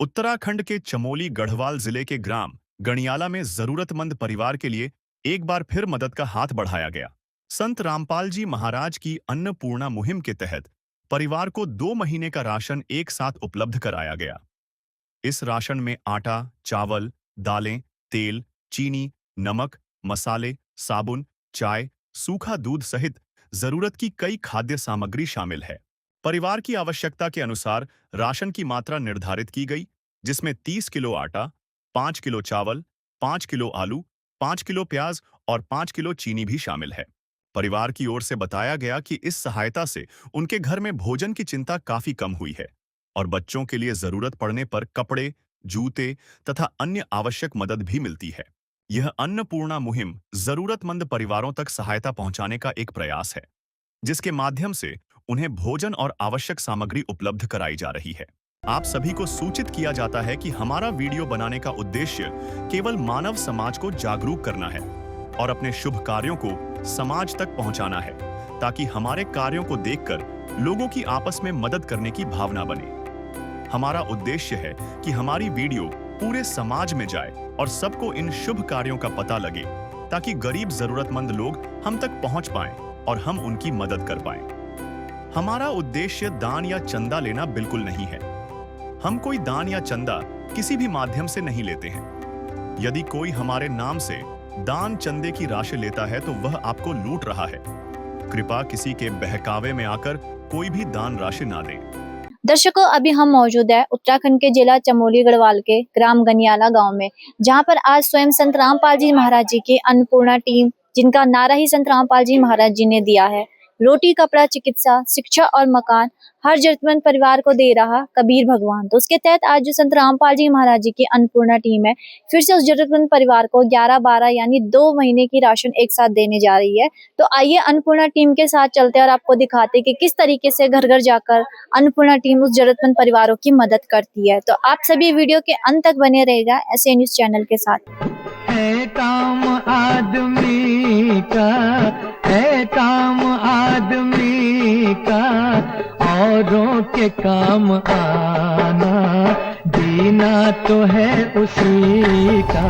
उत्तराखंड के चमोली गढ़वाल जिले के ग्राम गणियाला में जरूरतमंद परिवार के लिए एक बार फिर मदद का हाथ बढ़ाया गया। संत रामपाल जी महाराज की अन्नपूर्णा मुहिम के तहत परिवार को 2 महीने का राशन एक साथ उपलब्ध कराया गया। इस राशन में आटा, चावल, दालें, तेल, चीनी, नमक, मसाले, साबुन, चाय, सूखा दूध सहित जरूरत की कई खाद्य सामग्री शामिल है। परिवार की आवश्यकता के अनुसार राशन की मात्रा निर्धारित की गई, जिसमें 30 किलो आटा, 5 किलो चावल, 5 किलो आलू, 5 किलो प्याज और 5 किलो चीनी भी शामिल है। परिवार की ओर से बताया गया कि इस सहायता से उनके घर में भोजन की चिंता काफी कम हुई है और बच्चों के लिए जरूरत पड़ने पर कपड़े, जूते तथा अन्य आवश्यक मदद भी मिलती है। यह अन्नपूर्णा मुहिम जरूरतमंद परिवारों तक सहायता पहुंचाने का एक प्रयास है, जिसके माध्यम से उन्हें भोजन और आवश्यक सामग्री उपलब्ध कराई जा रही है। आप सभी को सूचित किया जाता है कि हमारा वीडियो बनाने का उद्देश्य केवल मानव समाज को जागरूक करना है और अपने शुभ कार्यों को समाज तक पहुंचाना है, ताकि हमारे कार्यों को देखकर लोगों की आपस में मदद करने की भावना बने। हमारा उद्देश्य है कि हमारी वीडियो पूरे समाज में जाए और सबको इन शुभ कार्यों का पता लगे, ताकि गरीब जरूरतमंद लोग हम तक पहुंच पाएं और हम उनकी मदद कर पाएं। हमारा उद्देश्य दान या चंदा लेना बिल्कुल नहीं है। हम कोई दान या चंदा किसी भी माध्यम से नहीं लेते हैं। यदि कोई हमारे नाम से दान चंदे की राशि लेता है तो वह आपको लूट रहा है। कृपया किसी के बहकावे में आकर कोई भी दान राशि ना दें। दर्शकों, अभी हम मौजूद है उत्तराखंड के जिला चमोली गढ़वाल के ग्राम गनियाला गांव में, जहां पर आज स्वयं संत रामपाल जी महाराज जी की अन्नपूर्णा टीम, जिनका नारा ही संत रामपाल जी महाराज जी ने दिया है, रोटी, कपड़ा, चिकित्सा, शिक्षा और मकान हर जरूरतमंद परिवार को दे रहा कबीर भगवान। तो उसके तहत आज जो संत रामपाल जी महाराज जी की अन्नपूर्णा टीम है, फिर से उस जरूरतमंद परिवार को 11-12 यानी 2 महीने की राशन एक साथ देने जा रही है। तो आइए अन्नपूर्णा टीम के साथ चलते हैं और आपको दिखाते कि किस तरीके से घर घर जाकर अन्नपूर्णा टीम उस जरूरतमंद परिवारों की मदद करती है। तो आप सभी वीडियो के अंत तक बने रहेगा ऐसे न्यूज चैनल के साथ। है काम आदमी का, है काम आदमी का, औरों के काम आना, जीना तो है उसी का,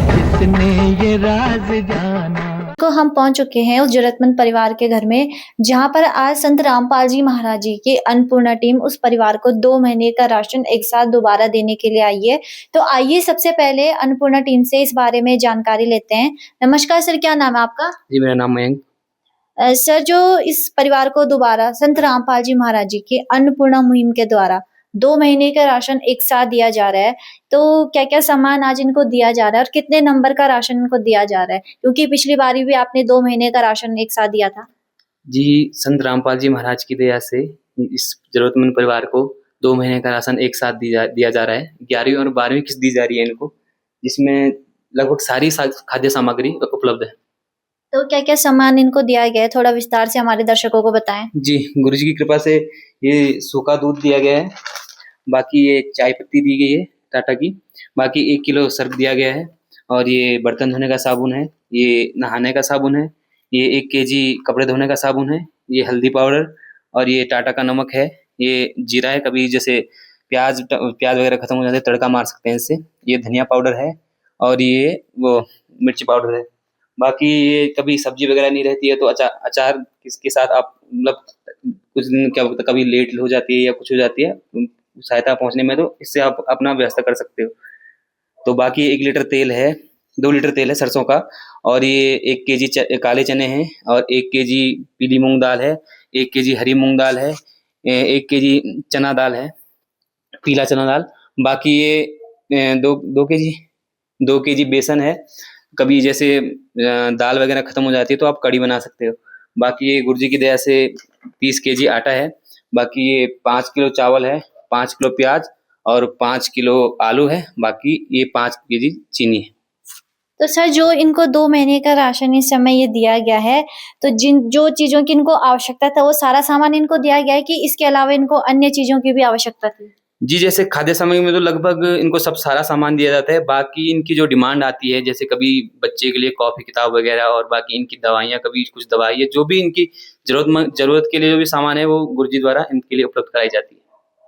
जिसने ये राज जाना। को हम पहुंच चुके हैं उस जरूरतमंद परिवार के घर में, जहां पर आज संत रामपाल जी महाराज जी की अन्नपूर्णा टीम उस परिवार को 2 महीने का राशन एक साथ दोबारा देने के लिए आई है। तो आइए सबसे पहले अन्नपूर्णा टीम से इस बारे में जानकारी लेते हैं। नमस्कार सर, क्या नाम है आपका? जी, मेरा नाम मयंक। सर, जो इस परिवार को दोबारा संत रामपाल जी महाराज जी की अन्नपूर्णा मुहिम के द्वारा 2 महीने का राशन एक साथ दिया जा रहा है, तो क्या क्या सामान आज इनको दिया जा रहा है और कितने नंबर का राशन इनको दिया जा रहा है? क्योंकि पिछली बारी भी आपने 2 महीने का राशन एक साथ दिया था। जी, संत रामपाल जी महाराज की दया से इस जरूरतमंद परिवार को 2 महीने का राशन एक साथ दिया जा रहा है। 11वीं और 12वीं किस्त दी जा रही है इनको, जिसमें लगभग सारी खाद्य सामग्री उपलब्ध है। तो क्या क्या सामान इनको दिया गया है, थोड़ा विस्तार से हमारे दर्शकों को बताएं। जी, गुरुजी की कृपा से ये सूखा दूध दिया गया है, बाकी ये चाय पत्ती दी गई है टाटा की, बाकी 1 किलो सर्फ दिया गया है, और ये बर्तन धोने का साबुन है, ये नहाने का साबुन है, ये 1 केजी कपड़े धोने का साबुन है, ये हल्दी पाउडर, और ये टाटा का नमक है, ये जीरा है, कभी जैसे प्याज वगैरह खत्म हो जाते हैं तड़का मार सकते हैं इससे, ये धनिया पाउडर है, और ये वो मिर्ची पाउडर है। बाकी ये कभी सब्जी वगैरह नहीं रहती है तो अचार किसके साथ आप मतलब कुछ दिन क्या होता है, कभी लेट हो जाती है या कुछ हो जाती है सहायता पहुंचने में, तो इससे आप अपना व्यवस्था कर सकते हो। तो बाकी 1 लीटर तेल है, 2 लीटर तेल है सरसों का, और ये 1 केजी काले चने हैं, और 1 केजी पीली मूंग दाल है, 1 केजी हरी मूंग दाल है, 1 केजी चना दाल है, पीला चना दाल। बाकी ये 2 केजी बेसन है, कभी जैसे दाल वगैरह खत्म हो जाती है तो आप कड़ी बना सकते हो। बाकी ये गुरुजी की दया से 30 केजी आटा है, बाकी ये 5 किलो चावल है, 5 किलो प्याज और 5 किलो आलू है, बाकी ये 5 केजी चीनी है। तो सर, जो इनको 2 महीने का राशन इस समय ये दिया गया है, तो जो चीजों की इनको आवश्यकता था वो सारा सामान इनको दिया गया है कि इसके अलावा इनको अन्य चीजों की भी आवश्यकता थी? जी, जैसे खाद्य सामग्री में तो लगभग इनको सब सारा सामान दिया जाता है। बाकी इनकी जो डिमांड आती है, जैसे कभी बच्चे के लिए कॉपी किताब वगैरह, और बाकी इनकी दवाइयाँ, कभी कुछ दवाई है, जो भी इनकी ज़रूरत के लिए जो भी सामान है वो गुरुजी द्वारा इनके लिए उपलब्ध कराई जाती है।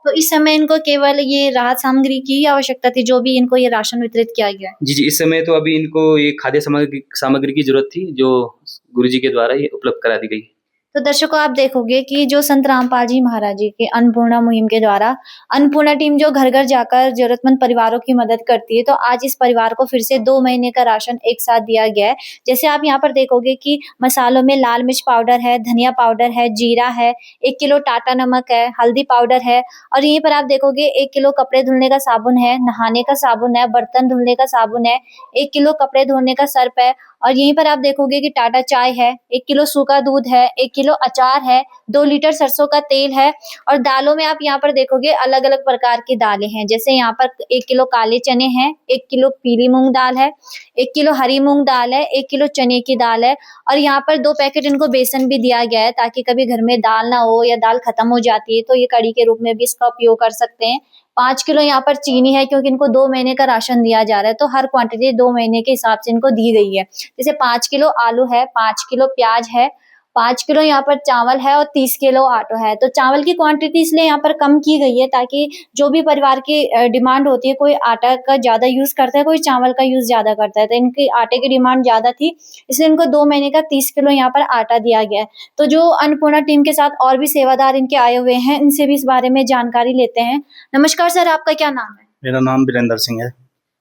तो इस समय इनको केवल ये राहत सामग्री की ही आवश्यकता थी, जो भी इनको ये राशन वितरित किया गया है? जी, जी, इस समय तो अभी इनको ये खाद्य सामग्री की ज़रूरत थी, जो गुरुजी के द्वारा ये उपलब्ध करा दी गई। तो दर्शकों, आप देखोगे कि जो संत रामपाल जी महाराज जी की अन्नपूर्णा मुहिम के द्वारा अन्नपूर्णा टीम जो घर-घर जाकर ज़रूरतमंद परिवारों की मदद करती है, तो आज इस परिवार को फिर से 2 महीने का राशन एक साथ दिया गया है। जैसे आप यहाँ पर देखोगे कि मसालों में लाल मिर्च पाउडर है, धनिया पाउडर है, जीरा है, 1 किलो टाटा नमक है, हल्दी पाउडर है और यहीं पर आप देखोगे 1 किलो कपड़े धुलने का साबुन है, नहाने का साबुन है, बर्तन धुलने का साबुन है, 1 किलो कपड़े धोने का सर्फ है और यहीं पर आप देखोगे कि टाटा चाय है, 1 किलो सूखा दूध है, 1 किलो अचार है, 2 लीटर सरसों का तेल है और दालों में आप यहाँ पर देखोगे अलग-अलग प्रकार की दालें हैं। जैसे यहाँ पर 1 किलो काले चने हैं, 1 किलो पीली मूँग दाल है, 1 किलो हरी मूँग दाल है, 1 किलो चने की दाल है और यहाँ पर 2 पैकेट इनको बेसन भी दिया गया है ताकि कभी घर में दाल ना हो या दाल खत्म हो जाती है तो ये कड़ी के रूप में भी इसका उपयोग कर सकते हैं। 5 किलो यहाँ पर चीनी है क्योंकि इनको 2 महीने का राशन दिया जा रहा है, तो हर क्वांटिटी 2 महीने के हिसाब से इनको दी गई है। जैसे 5 किलो आलू है, 5 किलो प्याज है, 5 किलो यहाँ पर चावल है और 30 किलो आटा है। तो चावल की क्वांटिटी इसलिए यहाँ पर कम की गई है ताकि जो भी परिवार की डिमांड होती है, कोई आटा का ज़्यादा यूज़ करता है, कोई चावल का यूज़ ज़्यादा करता है। तो इनकी आटे की डिमांड ज़्यादा थी, इसलिए इनको 2 महीने का 30 किलो यहाँ पर आटा दिया गया है। तो जो अन्नपूर्णा टीम के साथ और भी सेवादार इनके आए हुए हैं, इनसे भी इस बारे में जानकारी लेते हैं। नमस्कार सर, आपका क्या नाम है? मेरा नाम वीरेंद्र सिंह है।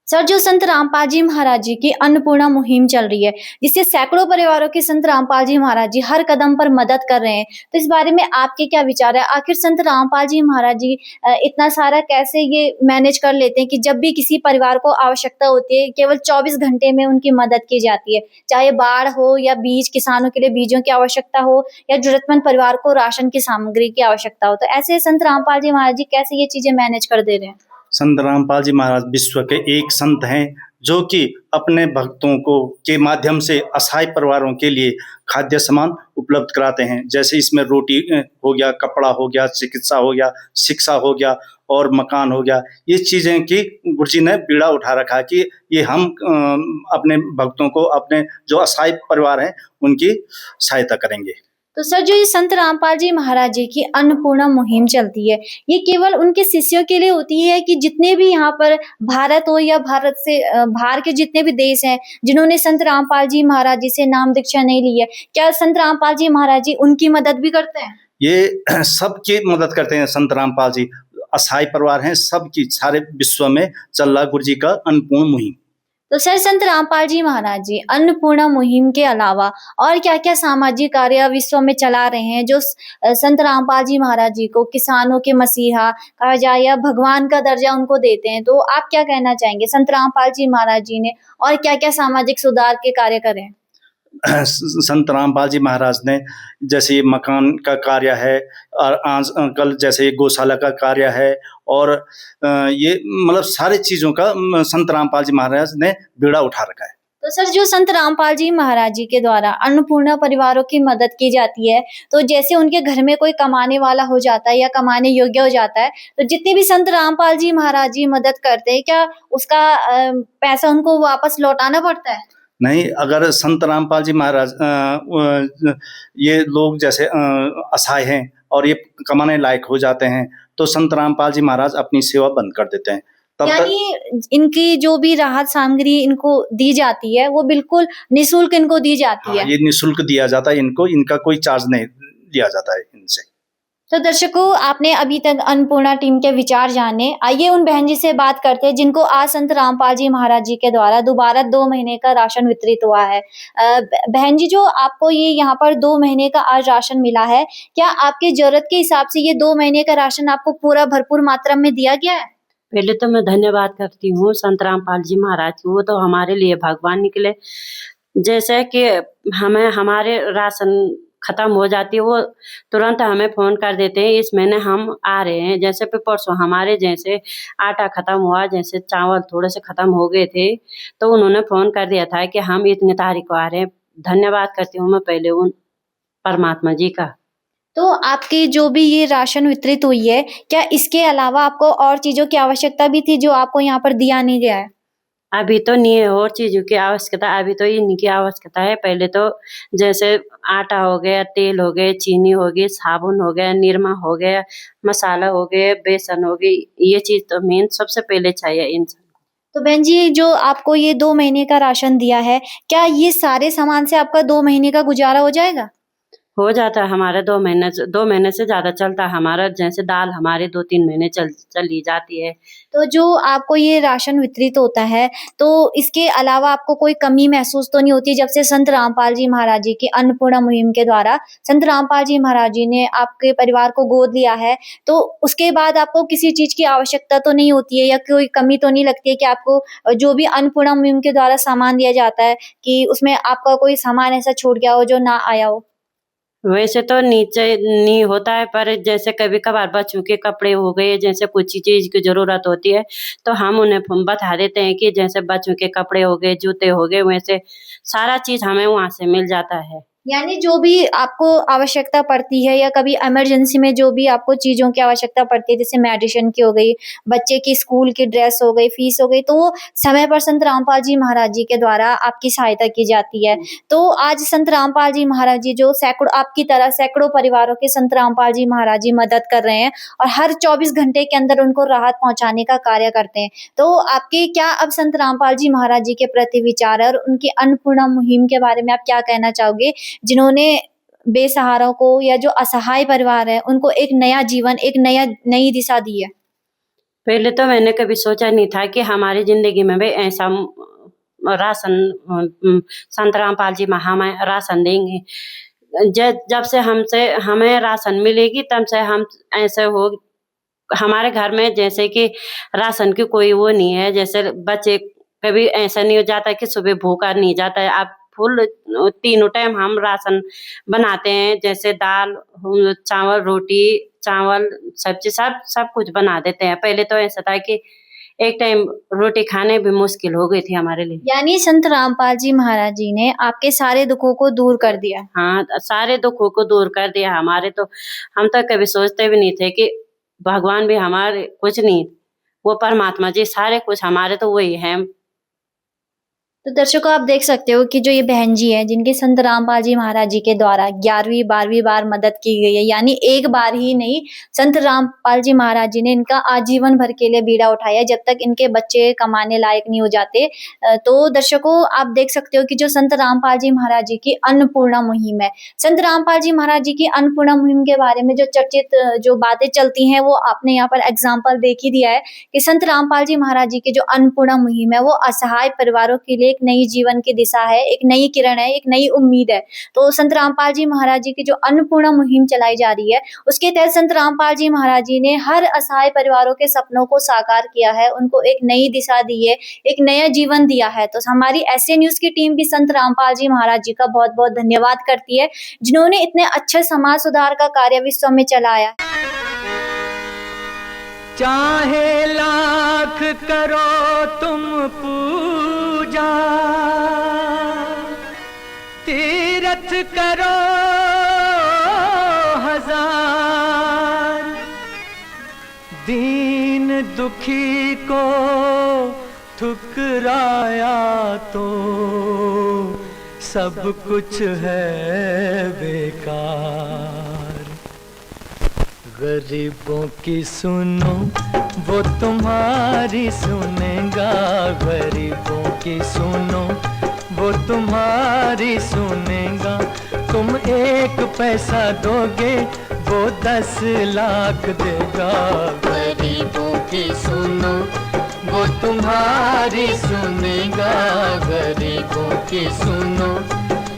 सर, जो संत रामपाल जी महाराज जी की अन्नपूर्णा मुहिम चल रही है, जिससे सैकड़ों परिवारों के संत रामपाल जी महाराज जी हर कदम पर मदद कर रहे हैं, तो इस बारे में आपके क्या विचार है? आखिर संत रामपाल जी महाराज जी इतना सारा कैसे ये मैनेज कर लेते हैं कि जब भी किसी परिवार को आवश्यकता होती है, केवल 24 घंटे में उनकी मदद की जाती है, चाहे बाढ़ हो या बीज, किसानों के लिए बीजों की आवश्यकता हो या जरूरतमंद परिवार को राशन की सामग्री की आवश्यकता हो, तो ऐसे संत रामपाल जी महाराज जी कैसे ये चीजें मैनेज कर दे रहे हैं? संत रामपाल जी महाराज विश्व के एक संत हैं जो कि अपने भक्तों को के माध्यम से असहाय परिवारों के लिए खाद्य सामान उपलब्ध कराते हैं। जैसे इसमें रोटी हो गया, कपड़ा हो गया, चिकित्सा हो गया, शिक्षा हो गया और मकान हो गया। ये चीज़ें कि गुरुजी ने बीड़ा उठा रखा है कि ये हम अपने भक्तों को, अपने जो असहाय परिवार हैं उनकी सहायता करेंगे। तो सर, जो ये संत रामपाल जी महाराज जी की अन्नपूर्णा मुहिम चलती है, ये केवल उनके शिष्यों के लिए होती है कि जितने भी यहाँ पर भारत हो या भारत से बाहर के जितने भी देश हैं जिन्होंने संत रामपाल जी महाराज जी से नाम दीक्षा नहीं ली है, क्या संत रामपाल जी महाराज जी उनकी मदद भी करते हैं? ये सबकी मदद करते हैं संत रामपाल जी। असहाय परिवार हैं, सबकी, सारे विश्व में चल रहा गुरुजी का अन्नपूर्णा मुहिम। तो सर, संत रामपाल जी महाराज जी अन्नपूर्णा मुहिम के अलावा और क्या-क्या सामाजिक कार्य विश्व में चला रहे हैं, जो संत रामपाल जी महाराज जी को किसानों के मसीहा कहा जाए या भगवान का दर्जा उनको देते हैं, तो आप क्या कहना चाहेंगे? संत रामपाल जी महाराज जी ने और क्या-क्या सामाजिक सुधार के कार्य करे हैं? संत रामपाल जी महाराज ने जैसे मकान का कार्य है और आज कल जैसे गौशाला का कार्य है और ये मतलब सारी चीज़ों का संत रामपाल जी महाराज ने बीड़ा उठा रखा है। तो सर, जो संत रामपाल जी महाराज जी के द्वारा अन्नपूर्णा परिवारों की मदद की जाती है, तो जैसे उनके घर में कोई कमाने वाला हो जाता है या कमाने योग्य हो जाता है, तो जितने भी संत रामपाल जी महाराज जी मदद करते हैं, क्या उसका पैसा उनको वापस लौटाना पड़ता है? नहीं, अगर संत रामपाल जी महाराज ये लोग जैसे असहाय हैं और ये कमाने लायक हो जाते हैं, तो संत रामपाल जी महाराज अपनी सेवा बंद कर देते हैं। तब तक यानी इनकी जो भी राहत सामग्री इनको दी जाती है, वो बिल्कुल निःशुल्क इनको दी जाती है। ये निःशुल्क दिया जाता है इनको, इनका कोई चार्ज नहीं लिया जाता है इनसे। तो दर्शकों, आपने अभी तक अन्नपूर्णा टीम के विचार जाने। आइए उन बहन जी से बात करते हैं जिनको आज संत रामपाल जी महाराज जी के द्वारा दोबारा 2 महीने का राशन वितरित हुआ है। बहन जी, जो आपको ये यहाँ पर 2 महीने का आज राशन मिला है, क्या आपकी जरूरत के हिसाब से ये 2 महीने का राशन आपको पूरा भरपूर मात्रा में दिया गया है? पहले तो मैं धन्यवाद करती हूँ संत रामपाल जी महाराज को, वो तो हमारे लिए भगवान निकले। जैसे कि हमें हमारे राशन खत्म हो जाती है, वो तुरंत हमें फोन कर देते हैं इस महीने हम आ रहे हैं। जैसे पे परसों हमारे जैसे आटा खत्म हुआ, जैसे चावल थोड़े से खत्म हो गए थे, तो उन्होंने फोन कर दिया था कि हम इतनी तारीख को आ रहे हैं। धन्यवाद करती हूँ मैं पहले उन परमात्मा जी का। तो आपकी जो भी ये राशन वितरित हुई है, क्या इसके अलावा आपको और चीजों की आवश्यकता भी थी जो आपको यहाँ पर दिया नहीं गया है? अभी तो नहीं है और चीज़ों की आवश्यकता, अभी तो इन्हीं की आवश्यकता है। पहले तो जैसे आटा हो गया, तेल हो गए, चीनी हो गई, साबुन हो गया, निरमा हो गया, मसाला हो गया, बेसन हो गई, ये चीज़ तो मेन सबसे पहले चाहिए इंसान। तो बहन जी, जो आपको ये 2 महीने का राशन दिया है, क्या ये सारे सामान से आपका 2 महीने का गुज़ारा हो जाएगा? हो जाता है हमारा 2 महीने से ज़्यादा चलता है हमारा। जैसे दाल हमारी 2-3 महीने चली जाती है। तो जो आपको ये राशन वितरित होता है, तो इसके अलावा आपको कोई कमी महसूस तो नहीं होती जब से संत रामपाल जी महाराज जी की अन्नपूर्णा मुहिम के द्वारा संत रामपाल जी महाराज जी ने आपके परिवार को गोद लिया है, तो उसके बाद आपको किसी चीज़ की आवश्यकता तो नहीं होती है या कोई कमी तो नहीं लगती है कि आपको जो भी अन्नपूर्णा मुहिम के द्वारा सामान दिया जाता है कि उसमें आपका कोई सामान ऐसा छूट गया हो जो ना आया हो? वैसे तो नीचे नहीं होता है, पर जैसे कभी-कभार बच्चों के कपड़े हो गए, जैसे कुछ चीज़ की ज़रूरत होती है, तो हम उन्हें बता देते हैं कि जैसे बच्चों के कपड़े हो गए, जूते हो गए, वैसे सारा चीज़ हमें वहाँ से मिल जाता है। यानी जो भी आपको आवश्यकता पड़ती है या कभी इमरजेंसी में जो भी आपको चीज़ों की आवश्यकता पड़ती है, जैसे मेडिसिन की हो गई, बच्चे की स्कूल की ड्रेस हो गई, फीस हो गई, तो वो समय पर संत रामपाल जी महाराज जी के द्वारा आपकी सहायता की जाती है। तो आज संत रामपाल जी महाराज जी जो आपकी तरह सैकड़ों परिवारों के संत रामपाल जी महाराज जी मदद कर रहे हैं और हर 24 घंटे के अंदर उनको राहत पहुँचाने का कार्य करते हैं। तो आपके क्या अब संत रामपाल जी महाराज जी के प्रति विचार है और उनकी अन्नपूर्णा मुहिम के बारे में आप क्या कहना चाहोगे, जिन्होंने बेसहारों को या जो असहाय परिवार है उनको एक नया जीवन, एक नई दिशा दी है? पहले तो मैंने कभी सोचा नहीं था कि हमारी ज़िंदगी में भी ऐसा राशन संत रामपाल जी हमें राशन देंगे। जब से हमें राशन मिलेगी तब से हम ऐसे हो हमारे घर में जैसे कि राशन की कोई वो नहीं है। जैसे बच्चे कभी ऐसा नहीं हो जाता कि सुबह भूखा नहीं जाता है। अब फुल तीनों टाइम हम राशन बनाते हैं, जैसे दाल, चावल, रोटी, चावल, सब्जी सब कुछ बना देते हैं। पहले तो ऐसा था कि एक टाइम रोटी खाने भी मुश्किल हो गई थी हमारे लिए। यानी संत रामपाल जी महाराज जी ने आपके सारे दुखों को दूर कर दिया। हाँ, सारे दुखों को दूर कर दिया हमारे। तो हम तो कभी सोचते भी नहीं थे कि भगवान भी हमारे कुछ नहीं, वो परमात्मा जी सारे कुछ हमारे तो वही हैं। तो दर्शकों, आप देख सकते हो कि जो ये बहन जी है जिनके संत रामपाल जी महाराज जी के द्वारा 11वीं 12वीं बार मदद की गई है, यानी एक बार ही नहीं, संत रामपाल जी महाराज जी ने इनका आजीवन भर के लिए बीड़ा उठाया जब तक इनके बच्चे कमाने लायक नहीं हो जाते। तो दर्शकों, आप देख सकते हो कि जो संत रामपाल जी महाराज जी की अन्नपूर्णा मुहिम है, संत रामपाल जी महाराज जी की अन्नपूर्णा मुहिम के बारे में जो चर्चित जो बातें चलती हैं वो आपने यहाँ पर एग्जाम्पल देख ही दिया है कि संत रामपाल जी महाराज जी की जो अन्नपूर्णा मुहिम है वो असहाय परिवारों के लिए एक नई जीवन की दिशा है, एक नई किरण है, एक नई उम्मीद है। तो संत रामपाल जी महाराज जी की जो अन्नपूर्णा मुहिम चलाई जा रही है उसके तहत संत रामपाल जी महाराज जी ने हर असहाय परिवारों के सपनों को साकार किया है, उनको एक नई दिशा दी है, एक नया जीवन दिया है। तो हमारी एसए न्यूज की टीम भी संत रामपाल जी महाराज जी का बहुत बहुत धन्यवाद करती है जिन्होंने इतने अच्छे समाज सुधार का कार्य विश्व में चलाया। चाहे लाख करो तुम पूजा, तीरथ करो हजार, दीन दुखी को ठुकराया तो सब कुछ है बेकार। गरीबों की सुनो वो तुम्हारी सुनेगा, गरीबों की सुनो वो तुम्हारी सुनेगा। तुम 1 पैसा दोगे वो 10 लाख देगा। गरीबों की सुनो वो तुम्हारी सुनेगा, गरीबों की सुनो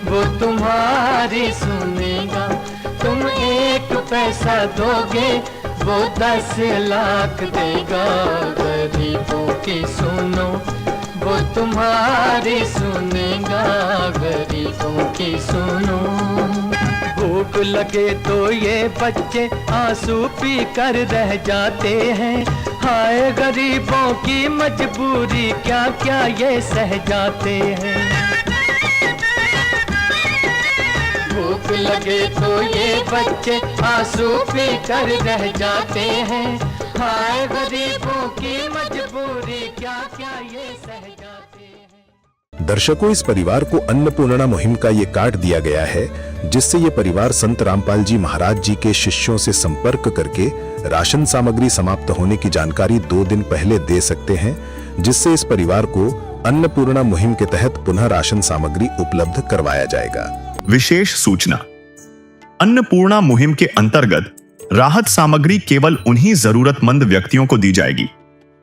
वो तुम्हारी सुनेगा। तुम 1 पैसा दोगे वो 10 लाख देगा। गरीबों की सुनो वो तुम्हारी सुनेगा, गरीबों की सुनो। भूख लगे तो ये बच्चे आंसू पी कर रह जाते हैं। हाय गरीबों की मजबूरी क्या क्या ये सह जाते हैं। भूख लगे तो ये बच्चे आंसू पी कर रह जाते हैं। हाय गरीबों की मजबूरी क्या क्या ये सह जाते हैं। दर्शकों, इस परिवार को अन्नपूर्णा मुहिम का ये कार्ड दिया गया है, जिससे ये परिवार संत रामपाल जी महाराज जी के शिष्यों से संपर्क करके राशन सामग्री समाप्त होने की जानकारी 2 दिन पहले दे सकते हैं, जिससे इस परिवार को अन्नपूर्णा मुहिम के तहत पुनः राशन सामग्री उपलब्ध करवाया जाएगा। विशेष सूचना। अन्नपूर्णा मुहिम के अंतर्गत राहत सामग्री केवल उन्हीं जरूरतमंद व्यक्तियों को दी जाएगी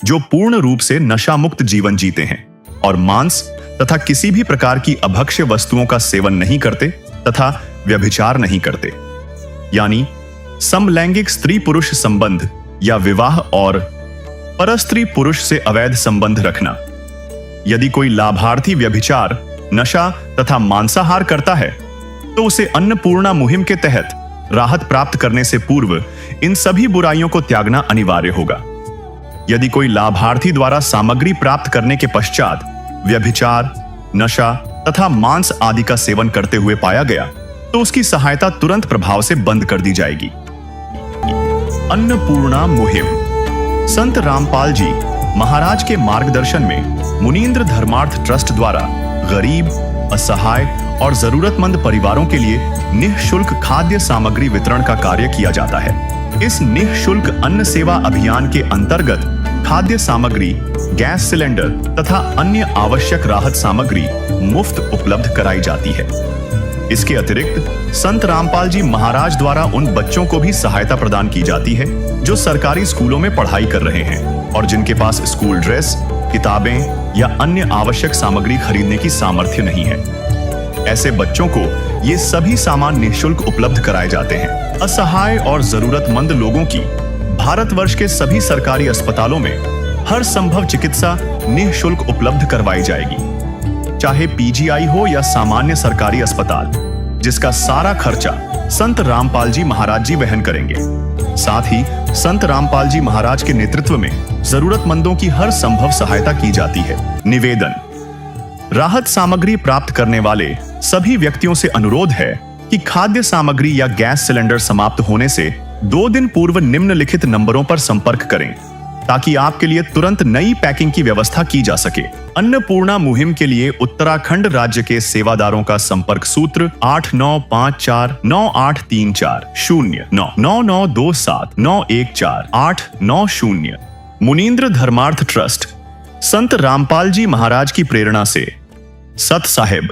जो पूर्ण रूप से नशा मुक्त जीवन जीते हैं और मांस तथा किसी भी प्रकार की अभक्ष्य वस्तुओं का सेवन नहीं करते तथा व्यभिचार नहीं करते, यानी समलैंगिक स्त्री पुरुष संबंध या विवाह और परस्त्री पुरुष से अवैध संबंध रखना। यदि कोई लाभार्थी व्यभिचार, नशा तथा मांसाहार करता है तो उसे अन्नपूर्णा मुहिम के तहत राहत प्राप्त करने से पूर्व इन सभी बुराइयों को त्यागना अनिवार्य होगा। यदि कोई लाभार्थी द्वारा सामग्री प्राप्त करने के पश्चात व्यभिचार, नशा तथा मांस आदि का सेवन करते हुए पाया गया तो उसकी सहायता तुरंत प्रभाव से बंद कर दी जाएगी। अन्नपूर्णा मुहिम। संत रामपाल जी महाराज के मार्गदर्शन में मुनींद्र धर्मार्थ ट्रस्ट द्वारा गरीब, असहाय और जरूरतमंद परिवारों के लिए निःशुल्क खाद्य सामग्री वितरण का कार्य किया जाता है। इस निःशुल्क अन्न सेवा अभियान के अंतर्गत खाद्य सामग्री, गैस सिलेंडर तथा अन्य आवश्यक राहत सामग्री मुफ्त उपलब्ध कराई जाती है। इसके अतिरिक्त संत रामपाल जी महाराज द्वारा उन बच्चों को भी सहायता प्रदान की जाती है जो सरकारी स्कूलों में पढ़ाई कर रहे हैं और जिनके पास स्कूल ड्रेस, किताबें या अन्य आवश्यक सामग्री खरीदने की सामर्थ्य नहीं है। ऐसे बच्चों को ये सभी सामान निःशुल्क उपलब्ध कराए जाते हैं। असहाय और जरूरतमंद लोगों की भारतवर्ष के सभी सरकारी अस्पतालों में हर संभव चिकित्सा निःशुल्क उपलब्ध करवाई जाएगी, चाहे पीजीआई हो या सामान्य सरकारी अस्पताल, जिसका सारा खर्चा संत रामपाल जी महाराज जी वहन करेंगे। साथ ही संत रामपाल जी महाराज के नेतृत्व में जरूरतमंदों की हर संभव सहायता की जाती है। निवेदन। राहत सामग्री प्राप्त करने वाले सभी व्यक्तियों से अनुरोध है कि खाद्य सामग्री या गैस सिलेंडर समाप्त होने से 2 दिन पूर्व निम्नलिखित नंबरों पर संपर्क करें ताकि आपके लिए तुरंत नई पैकिंग की व्यवस्था की जा सके। अन्नपूर्णा मुहिम के लिए उत्तराखंड राज्य के सेवादारों का संपर्क सूत्र 89549439927914 मुनींद्र धर्मार्थ ट्रस्ट, संत रामपाल जी महाराज की प्रेरणा से, सत साहिब,